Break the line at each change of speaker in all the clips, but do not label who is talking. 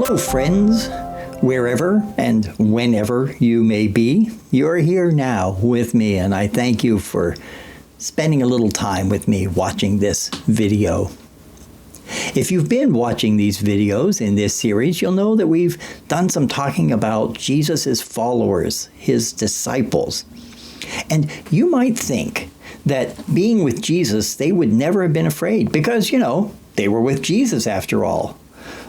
Hello, friends, wherever and whenever you may be. You're here now with me, and I thank you for spending a little time with me watching this video. If you've been watching these videos in this series, you'll know that we've done some talking about Jesus' followers, his disciples. And you might think that being with Jesus, they would never have been afraid because, they were with Jesus after all.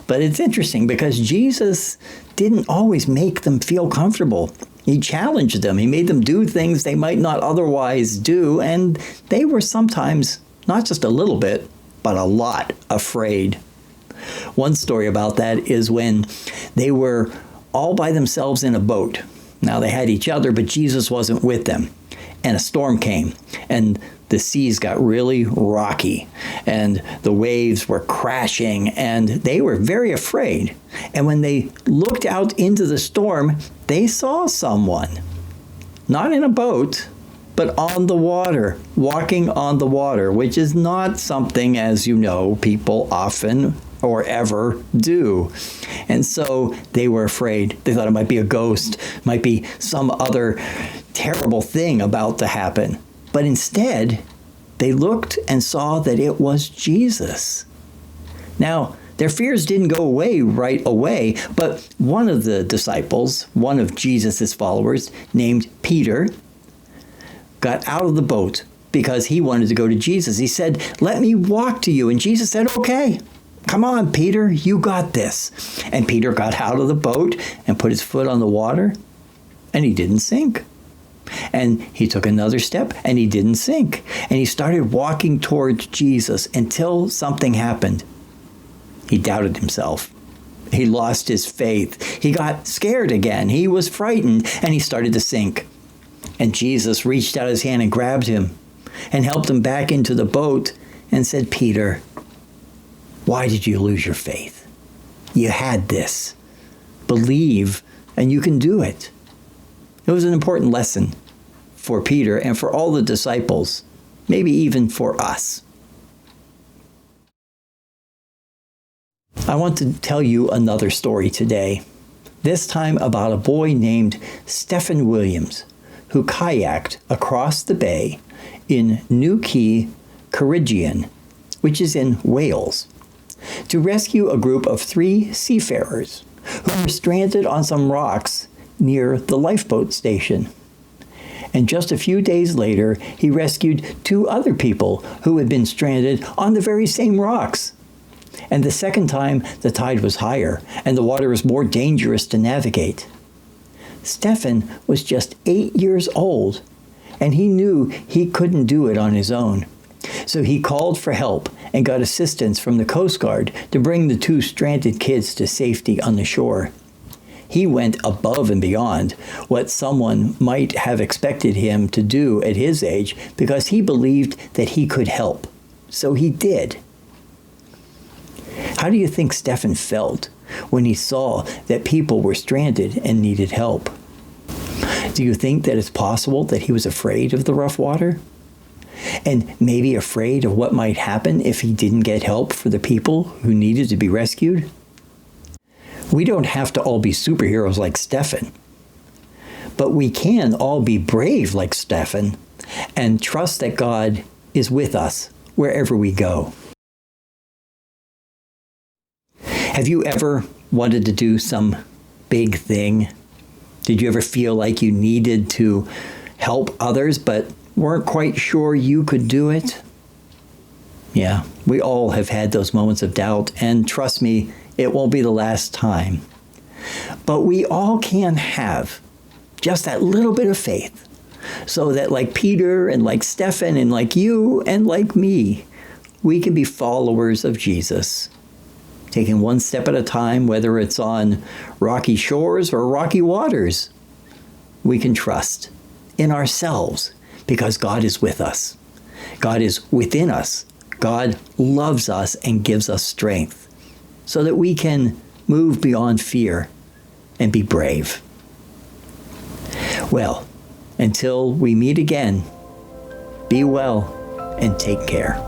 But it's interesting because Jesus didn't always make them feel comfortable. He challenged them. He made them do things they might not otherwise do. And they were sometimes, not just a little bit, but a lot afraid. One story about that is when they were all by themselves in a boat. Now they had each other, but Jesus wasn't with them. And a storm came, and the seas got really rocky, and the waves were crashing, and they were very afraid. And when they looked out into the storm, they saw someone, not in a boat, but on the water, walking on the water, which is not something, as you know, people often or ever do. And so they were afraid. They thought it might be a ghost, might be some other terrible thing about to happen. But instead, they looked and saw that it was Jesus. Now, their fears didn't go away right away, but one of the disciples, one of Jesus' followers, named Peter, got out of the boat because he wanted to go to Jesus. He said, "Let me walk to you." And Jesus said, "Okay, come on, Peter, you got this." And Peter got out of the boat and put his foot on the water, and he didn't sink. And he took another step, and he didn't sink. And he started walking towards Jesus until something happened. He doubted himself. He lost his faith. He got scared again. He was frightened, and he started to sink. And Jesus reached out his hand and grabbed him and helped him back into the boat and said, "Peter, why did you lose your faith? You had this. Believe, and you can do it." It was an important lesson for Peter and for all the disciples, maybe even for us. I want to tell you another story today, this time about a boy named Stephen Williams, who kayaked across the bay in New Quay, Ceredigion, which is in Wales, to rescue a group of 3 seafarers who were stranded on some rocks near the lifeboat station. And just a few days later, he rescued 2 other people who had been stranded on the very same rocks. And the second time, the tide was higher, and the water was more dangerous to navigate. Stephen was just 8 years old, and he knew he couldn't do it on his own. So he called for help and got assistance from the Coast Guard to bring the 2 stranded kids to safety on the shore. He went above and beyond what someone might have expected him to do at his age because he believed that he could help. So he did. How do you think Stephen felt when he saw that people were stranded and needed help? Do you think that it's possible that he was afraid of the rough water? And maybe afraid of what might happen if he didn't get help for the people who needed to be rescued? We don't have to all be superheroes like Stephen, but we can all be brave like Stephen and trust that God is with us wherever we go. Have you ever wanted to do some big thing? Did you ever feel like you needed to help others but weren't quite sure you could do it? Yeah, we all have had those moments of doubt, and trust me, it won't be the last time. But we all can have just that little bit of faith so that like Peter and like Stephen and like you and like me, we can be followers of Jesus, taking one step at a time, whether it's on rocky shores or rocky waters. We can trust in ourselves because God is with us. God is within us. God loves us and gives us strength so that we can move beyond fear and be brave. Well, until we meet again, be well and take care.